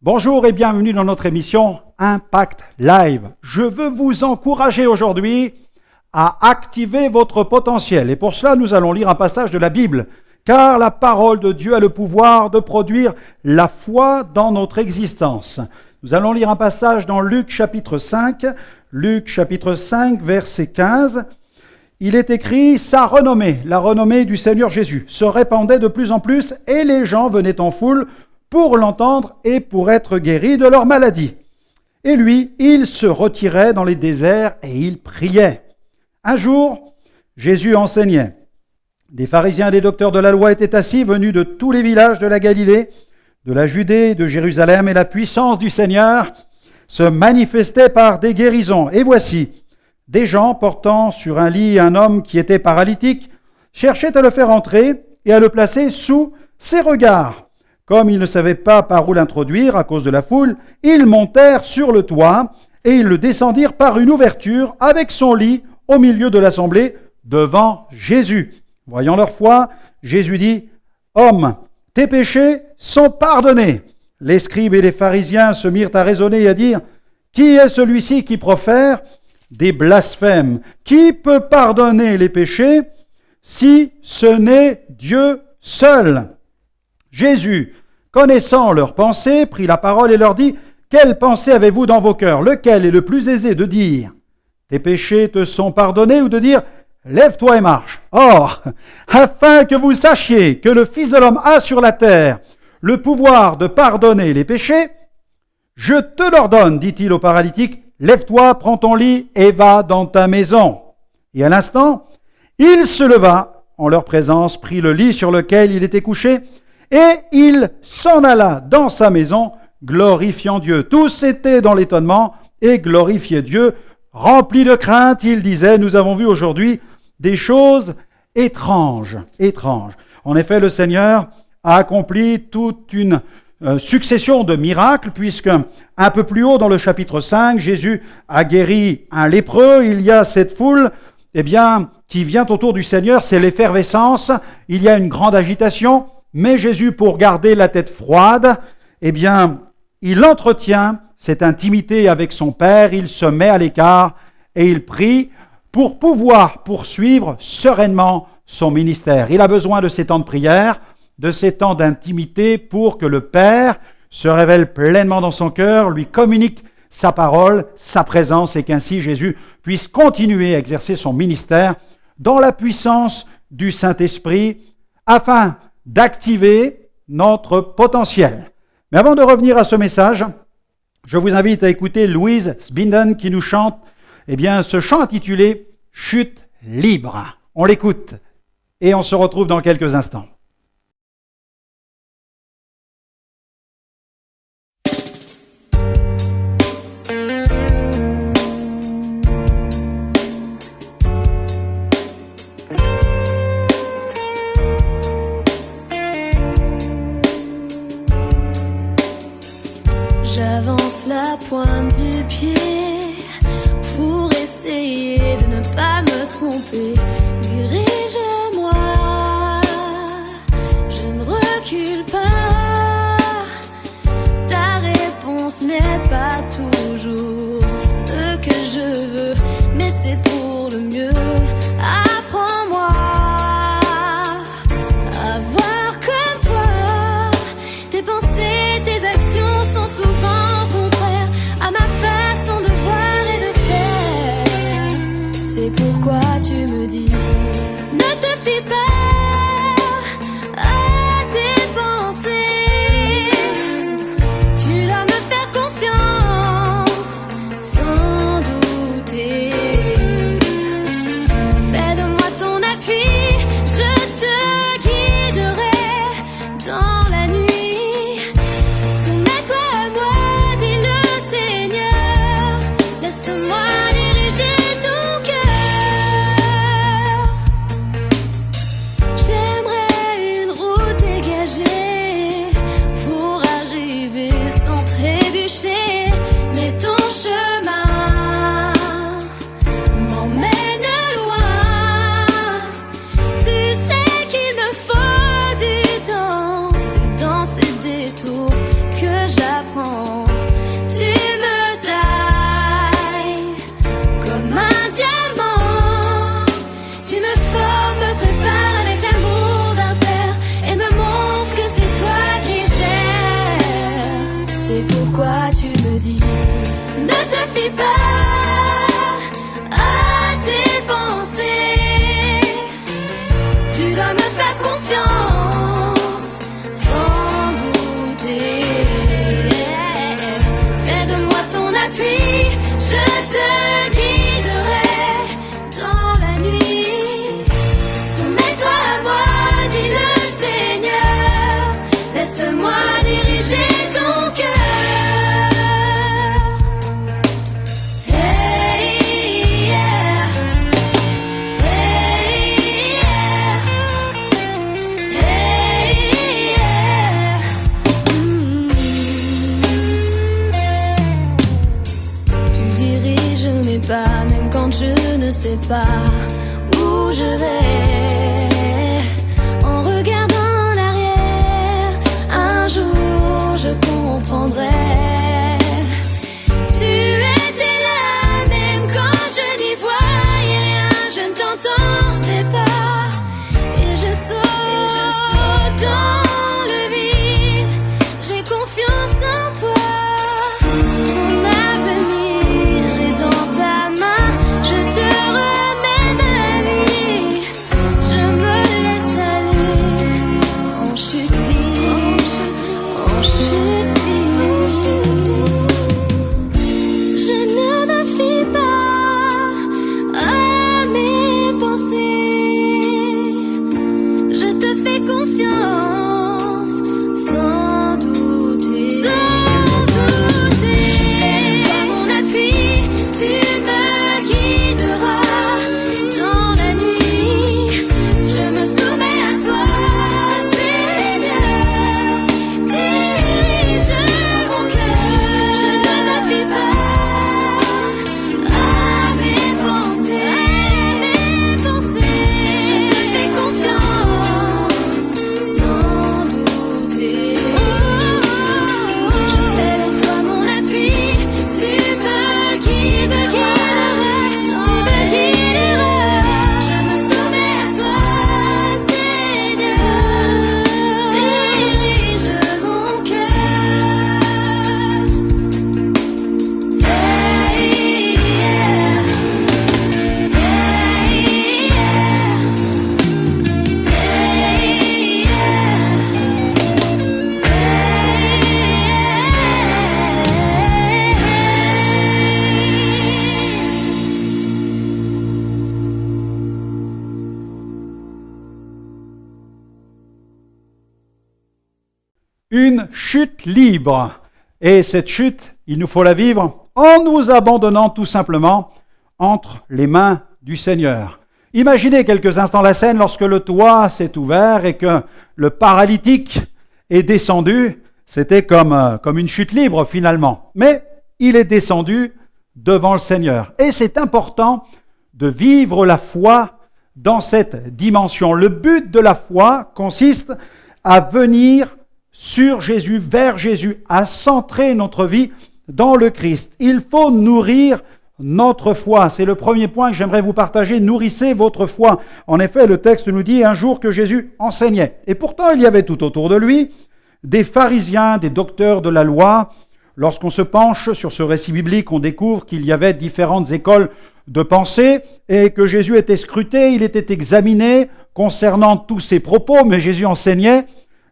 Bonjour et bienvenue dans notre émission Impact Live. Je veux vous encourager aujourd'hui à activer votre potentiel. Et pour cela, nous allons lire un passage de la Bible. Car la parole de Dieu a le pouvoir de produire la foi dans notre existence. Nous allons lire un passage dans Luc chapitre 5. Luc chapitre 5, verset 15. Il est écrit « Sa renommée, la renommée du Seigneur Jésus, se répandait de plus en plus et les gens venaient en foule pour l'entendre et pour être guéris de leur maladie. Et lui, il se retirait dans les déserts et il priait. Un jour, Jésus enseignait. Des pharisiens et des docteurs de la loi étaient assis, venus de tous les villages de la Galilée, de la Judée, de Jérusalem, et la puissance du Seigneur se manifestait par des guérisons. Et voici, des gens portant sur un lit un homme qui était paralytique cherchaient à le faire entrer et à le placer sous ses regards. Comme ils ne savaient pas par où l'introduire à cause de la foule, ils montèrent sur le toit et ils le descendirent par une ouverture avec son lit au milieu de l'assemblée devant Jésus. Voyant leur foi, Jésus dit « Homme, tes péchés sont pardonnés. » Les scribes et les pharisiens se mirent à raisonner et à dire « Qui est celui-ci qui profère des blasphèmes? Qui peut pardonner les péchés si ce n'est Dieu seul ?» Jésus, connaissant leurs pensées, prit la parole et leur dit « Quelle pensée avez-vous dans vos cœurs? Lequel est le plus aisé de dire « Tes péchés te sont pardonnés » ou de dire « Lève-toi et marche ». Or, afin que vous sachiez que le Fils de l'homme a sur la terre le pouvoir de pardonner les péchés, je te l'ordonne, dit-il au paralytique, lève-toi, prends ton lit et va dans ta maison. Et à l'instant, il se leva en leur présence, prit le lit sur lequel il était couché, et il s'en alla dans sa maison, glorifiant Dieu. Tous étaient dans l'étonnement et glorifiaient Dieu. Remplis de crainte, ils disaient, nous avons vu aujourd'hui des choses étranges. En effet, le Seigneur a accompli toute une succession de miracles, puisque un peu plus haut dans le chapitre 5, Jésus a guéri un lépreux. Il y a cette foule qui vient autour du Seigneur, c'est l'effervescence, il y a une grande agitation, mais Jésus, pour garder la tête froide, il entretient cette intimité avec son Père, il se met à l'écart et il prie pour pouvoir poursuivre sereinement son ministère. Il a besoin de ces temps de prière, de ces temps d'intimité pour que le Père se révèle pleinement dans son cœur, lui communique sa parole, sa présence, et qu'ainsi Jésus puisse continuer à exercer son ministère dans la puissance du Saint-Esprit, afin d'activer notre potentiel. Mais avant de revenir à ce message, je vous invite à écouter Louise Sbinden qui nous chante ce chant intitulé « Chute libre ». On l'écoute et on se retrouve dans quelques instants. J'avance la pointe du pied pour essayer de ne pas me tromper. Dirige-moi, je ne recule pas. Ta réponse n'est pas toujours ce que je veux, mais c'est pour le mieux. Apprends-moi à voir comme toi. Tes pensées, tes actions sont souvent contraires à ma façon de voir et de faire. C'est pourquoi tu me dis ne te fie Ne te fie pas à tes pensées. Tu dois me faire confiance sans douter. Fais de moi ton appui, je te guiderai dans la nuit. Soumets-toi à moi, dit le Seigneur. Laisse-moi diriger ton cœur. Hey, yeah. Hey, yeah. Hey, yeah. Tu diriges mes pas, même quand je ne sais pas où je vais. En regardant en arrière, un jour je comprendrai. Tu étais là, même quand je n'y voyais rien, je ne t'entendais pas. Et je saute dans le vide, j'ai confiance en toi. Mon avenir est dans ta main, je te remets ma vie. Je me laisse aller en chute libre, en chute libre. Je ne me fie pas à mes pensées. Je te fais confiance sans douter. Sans douter. Toi mon appui, tu me guideras dans la nuit. Je me soumets à toi, Seigneur. Dirige mon cœur. Je ne me fie pas à mes pensées. Je te fais confiance sans douter. Je fais de toi mon appui, tu me guideras. Tu me guideras. Je me soumets à toi, Seigneur. Dirige mon cœur. Hey, yeah. Hey, Une chute libre. Et cette chute, il nous faut la vivre en nous abandonnant tout simplement entre les mains du Seigneur. Imaginez quelques instants la scène lorsque le toit s'est ouvert et que le paralytique est descendu. C'était comme une chute libre finalement. Mais il est descendu devant le Seigneur. Et c'est important de vivre la foi dans cette dimension. Le but de la foi consiste à venir sur Jésus, vers Jésus, à centrer notre vie dans le Christ. Il faut nourrir notre foi. C'est le premier point que j'aimerais vous partager. Nourrissez votre foi. En effet, le texte nous dit un jour que Jésus enseignait. Et pourtant, il y avait tout autour de lui des pharisiens, des docteurs de la loi. Lorsqu'on se penche sur ce récit biblique, on découvre qu'il y avait différentes écoles de pensée et que Jésus était scruté, il était examiné concernant tous ses propos, mais Jésus enseignait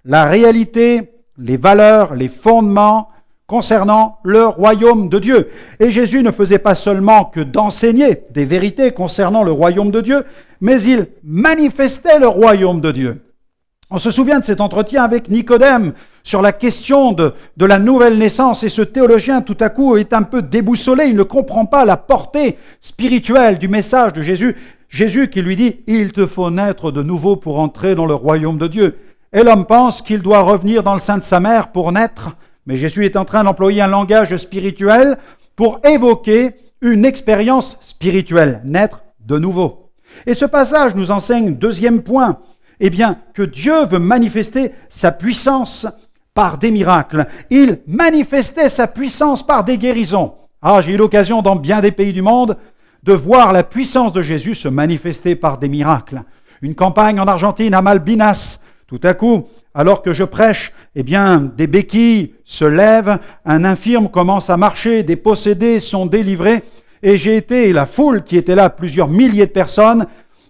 la réalité, les valeurs, les fondements concernant le royaume de Dieu. Et Jésus ne faisait pas seulement que d'enseigner des vérités concernant le royaume de Dieu, mais il manifestait le royaume de Dieu. On se souvient de cet entretien avec Nicodème sur la question de la nouvelle naissance, et ce théologien tout à coup est un peu déboussolé, il ne comprend pas la portée spirituelle du message de Jésus. Jésus qui lui dit « Il te faut naître de nouveau pour entrer dans le royaume de Dieu ». Et l'homme pense qu'il doit revenir dans le sein de sa mère pour naître, mais Jésus est en train d'employer un langage spirituel pour évoquer une expérience spirituelle, naître de nouveau. Et ce passage nous enseigne, deuxième point, eh bien, que Dieu veut manifester sa puissance par des miracles. Il manifestait sa puissance par des guérisons. J'ai eu l'occasion dans bien des pays du monde de voir la puissance de Jésus se manifester par des miracles. Une campagne en Argentine, à Malvinas, tout à coup, alors que je prêche, eh bien, des béquilles se lèvent, un infirme commence à marcher, des possédés sont délivrés, et j'ai été, et la foule qui était là, plusieurs milliers de personnes,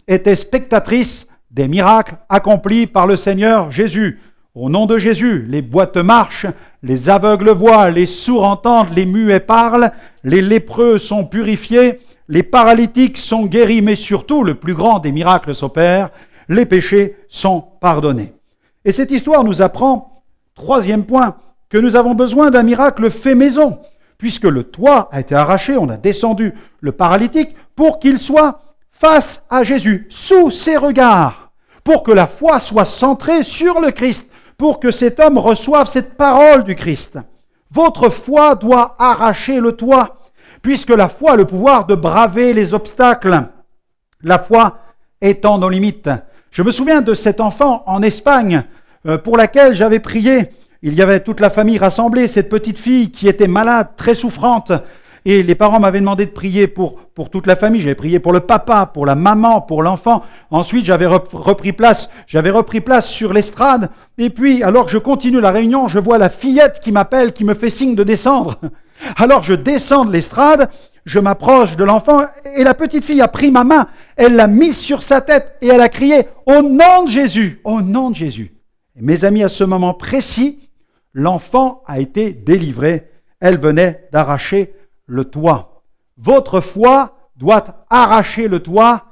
était spectatrice des miracles accomplis par le Seigneur Jésus. Au nom de Jésus, les boiteux marchent, les aveugles voient, les sourds entendent, les muets parlent, les lépreux sont purifiés, les paralytiques sont guéris, mais surtout, le plus grand des miracles s'opère, les péchés sont pardonnés. Et cette histoire nous apprend, troisième point, que nous avons besoin d'un miracle fait maison, puisque le toit a été arraché, on a descendu le paralytique pour qu'il soit face à Jésus, sous ses regards, pour que la foi soit centrée sur le Christ, pour que cet homme reçoive cette parole du Christ. Votre foi doit arracher le toit, puisque la foi a le pouvoir de braver les obstacles. La foi étant nos limites. Je me souviens de cet enfant en Espagne pour laquelle j'avais prié. Il y avait toute la famille rassemblée, cette petite fille qui était malade, très souffrante. Et les parents m'avaient demandé de prier pour toute la famille. J'avais prié pour le papa, pour la maman, pour l'enfant. Ensuite, j'avais repris place sur l'estrade. Et puis, alors que je continue la réunion, je vois la fillette qui m'appelle, qui me fait signe de descendre. Alors je descends de l'estrade, je m'approche de l'enfant et la petite fille a pris ma main, elle l'a mise sur sa tête et elle a crié « Au nom de Jésus !» Au nom de Jésus. Et mes amis, à ce moment précis, l'enfant a été délivré. Elle venait d'arracher le toit. Votre foi doit arracher le toit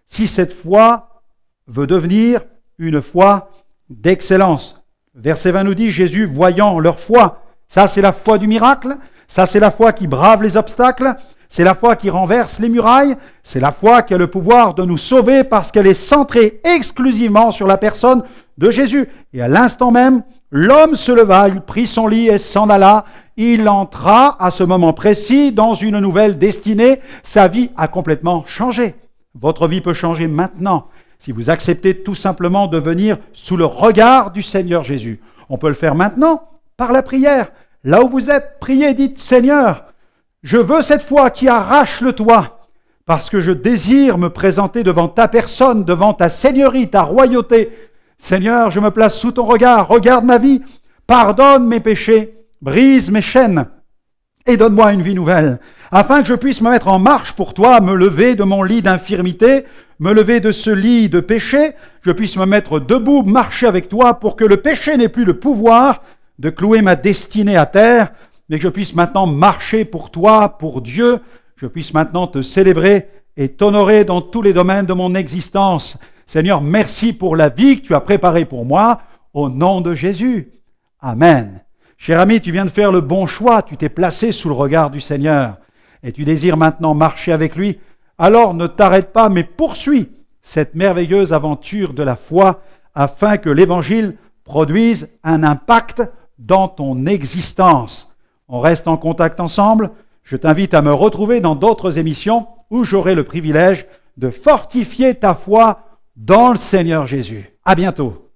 si cette foi veut devenir une foi d'excellence. Verset 20 nous dit, Jésus, voyant leur foi, ça c'est la foi du miracle, ça c'est la foi qui brave les obstacles, c'est la foi qui renverse les murailles, c'est la foi qui a le pouvoir de nous sauver parce qu'elle est centrée exclusivement sur la personne de Jésus. Et à l'instant même, l'homme se leva, il prit son lit et s'en alla. Il entra à ce moment précis dans une nouvelle destinée. Sa vie a complètement changé. Votre vie peut changer maintenant si vous acceptez tout simplement de venir sous le regard du Seigneur Jésus. On peut le faire maintenant par la prière. Là où vous êtes, priez, dites « Seigneur, je veux cette foi qui arrache le toit, parce que je désire me présenter devant ta personne, devant ta seigneurie, ta royauté. Seigneur, je me place sous ton regard, regarde ma vie, pardonne mes péchés, brise mes chaînes et donne-moi une vie nouvelle, afin que je puisse me mettre en marche pour toi, me lever de mon lit d'infirmité, me lever de ce lit de péché, je puisse me mettre debout, marcher avec toi pour que le péché n'ait plus le pouvoir de clouer ma destinée à terre, mais que je puisse maintenant marcher pour toi, pour Dieu, je puisse maintenant te célébrer et t'honorer dans tous les domaines de mon existence. Seigneur, merci pour la vie que tu as préparée pour moi, au nom de Jésus. Amen. Cher ami, tu viens de faire le bon choix, tu t'es placé sous le regard du Seigneur et tu désires maintenant marcher avec lui. Alors ne t'arrête pas, mais poursuis cette merveilleuse aventure de la foi afin que l'Évangile produise un impact dans ton existence. On reste en contact ensemble. Je t'invite à me retrouver dans d'autres émissions où j'aurai le privilège de fortifier ta foi dans le Seigneur Jésus. À bientôt.